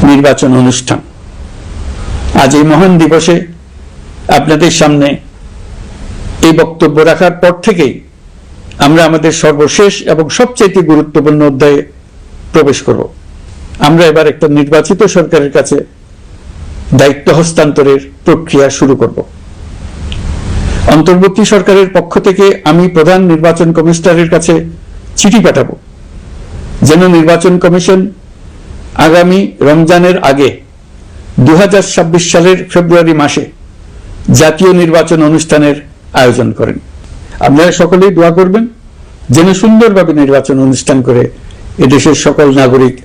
নির্বাচন অনুষ্ঠান। আজ এই মহান দিবসে আপনাদের সামনে এই বক্তব্য রাখার পর থেকেই আমরা আমাদের সর্বশেষ এবং সবচেয়ে গুরুত্বপূর্ণ অধ্যায়ে প্রবেশ করব। আমরা এবার একটা নির্বাচিত সরকারের কাছে দায়িত্ব হস্তান্তরের প্রক্রিয়া শুরু করব। অন্তর্বর্তী সরকারের পক্ষ থেকে আমি প্রধান নির্বাচন কমিশনারের কাছে চিঠি পাঠাবো যেন নির্বাচন কমিশন আগামী রমজানের আগে 2026 সালের ফেব্রুয়ারি মাসে জাতীয় নির্বাচন অনুষ্ঠানের আয়োজন করেন। আপনারা সকলেই দোয়া করবেন যেন সুন্দরভাবে নির্বাচন অনুষ্ঠান করে এদেশের সকল নাগরিক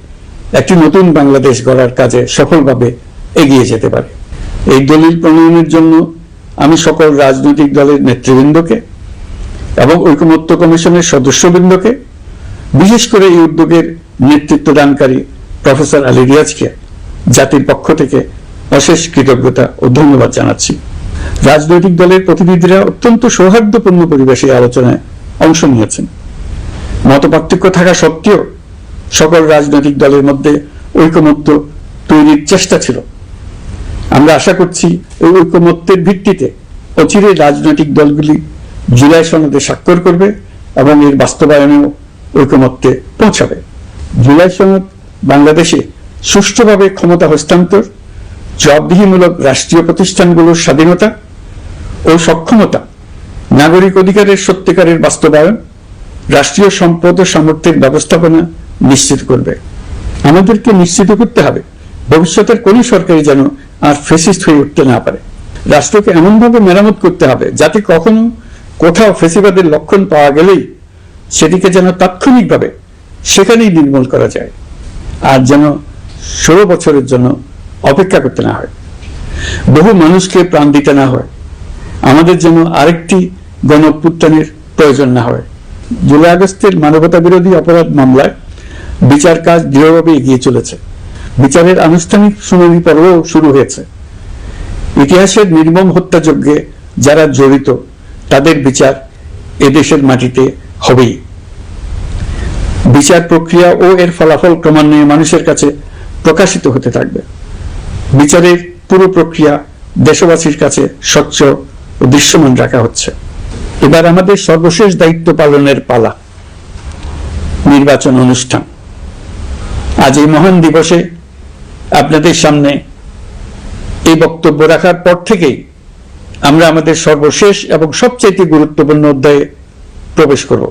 একটি নতুন বাংলাদেশ গড়ার কাজে সফলভাবে এগিয়ে যেতে পারে। এই দলিল প্রণয়নের জন্য আমি সকল রাজনৈতিক দলের নেতৃবৃন্দকে এবং ঐকমত্য কমিশনের সদস্যবৃন্দকে, বিশেষ করে এই উদ্যোগের নেতৃত্ব দানকারী প্রফেসর আলী রিয়াজকে জাতির পক্ষ থেকে অশেষ কৃতজ্ঞতা ও ধন্যবাদ জানাচ্ছি। রাজনৈতিক দলের প্রতিনিধিরা অত্যন্ত সৌহার্দ্যপূর্ণ পরিবেশে আলোচনায় অংশ নিয়েছেন। মতপার্থক্য থাকা সত্ত্বেও সকল রাজনৈতিক দলের মধ্যে ঐকমত্য তৈরির চেষ্টা ছিল। আমরা আশা করছি এই ঐকমত্যের ভিত্তিতে অচিরে রাজনৈতিক দলগুলি জুলাই সনদে স্বাক্ষর করবে এবং এর বাস্তবায়নেও ঐকমত্যে পৌঁছাবে। জুলাই সনদ বাংলাদেশে সুষ্ঠুভাবে ক্ষমতা হস্তান্তর, জবাবদিহিমূলক রাষ্ট্রীয় প্রতিষ্ঠানগুলোর স্বাধীনতা ও সক্ষমতা, নাগরিক অধিকারের সত্যিকারের বাস্তবায়ন, রাষ্ট্রীয় সম্পদ ও সামর্থ্যের ব্যবস্থাপনা নিশ্চিত করবে। আমাদেরকে নিশ্চিত করতে হবে ভবিষ্যতের কোন সরকারই যেন আর ফ্যাসিস্ট হয়ে উঠতে না পারে। রাষ্ট্রকে এমনভাবে মেরামত করতে হবে যাতে কখনো কোথাও ফ্যাসিবাদের লক্ষণ পাওয়া গেলেই সেটিকে যেন তাৎক্ষণিকভাবে সেখানেই নির্মূল করা যায়, আর যেন 16 বছরের জন্য অপেক্ষা করতে না হয়, বহু মানুষকে প্রাণ দিতে না হয়, আমাদের যেন আরেকটি গণ অভ্যুত্থানের প্রয়োজন না হয়। জুলাই আগস্টের মানবতা বিরোধী অপরাধ মামলায় বিচার কাজ দৃঢ়ভাবে এগিয়ে চলেছে। বিচারের আনুষ্ঠানিক শুনানি পর্বও শুরু হয়েছে। ইতিহাসের নির্মম হত্যাযজ্ঞে যারা জড়িত তাদের বিচার এদেশের মাটিতে হবেই। বিচার প্রক্রিয়া ও এর ফলাফল ক্রমান্বয়ে মানুষের কাছে প্রকাশিত হতে থাকবে। বিচারের পুরো প্রক্রিয়া দেশবাসীর কাছে স্বচ্ছ ও দৃশ্যমান রাখা হচ্ছে। এবার আমাদের সর্বশেষ দায়িত্ব পালনের পালা, নির্বাচন অনুষ্ঠান। আজ এই মহান দিবসে আপনাদের সামনে এই বক্তব্য রাখার পর থেকেই আমরা আমাদের সর্বশেষ এবং সবচেয়ে গুরুত্বপূর্ণ অধ্যায়ে প্রবেশ করব।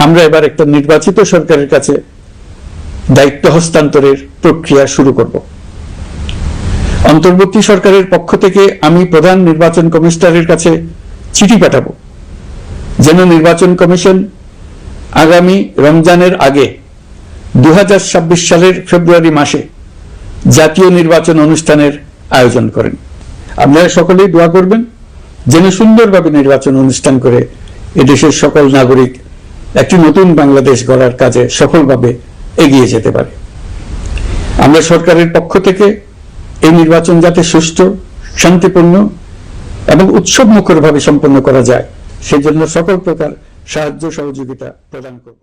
আমরা এবার একটা নির্বাচিত সরকারের কাছে দায়িত্ব হস্তান্তরের প্রক্রিয়া শুরু করব। অন্তর্বর্তী সরকারের পক্ষ থেকে আমি প্রধান নির্বাচন কমিশনারের কাছে চিঠি পাঠাবো যেন নির্বাচন কমিশন আগামী রমজানের আগে 2026 সালের ফেব্রুয়ারি মাসে জাতীয় নির্বাচন অনুষ্ঠানের আয়োজন করেন। আপনারা সকলেই দোয়া করবেন যেন সুন্দরভাবে নির্বাচন অনুষ্ঠান করে এদেশের সকল নাগরিক একটি নতুন বাংলাদেশ গড়ার কাজে সফলভাবে এগিয়ে যেতে পারে। আমরা সরকারের পক্ষ থেকে এই নির্বাচন যাতে সুষ্ঠু, শান্তিপূর্ণ এবং উৎসবমুখরভাবে সম্পন্ন করা যায় সেজন্য সকল প্রকার সাহায্য সহযোগিতা প্রদান করব।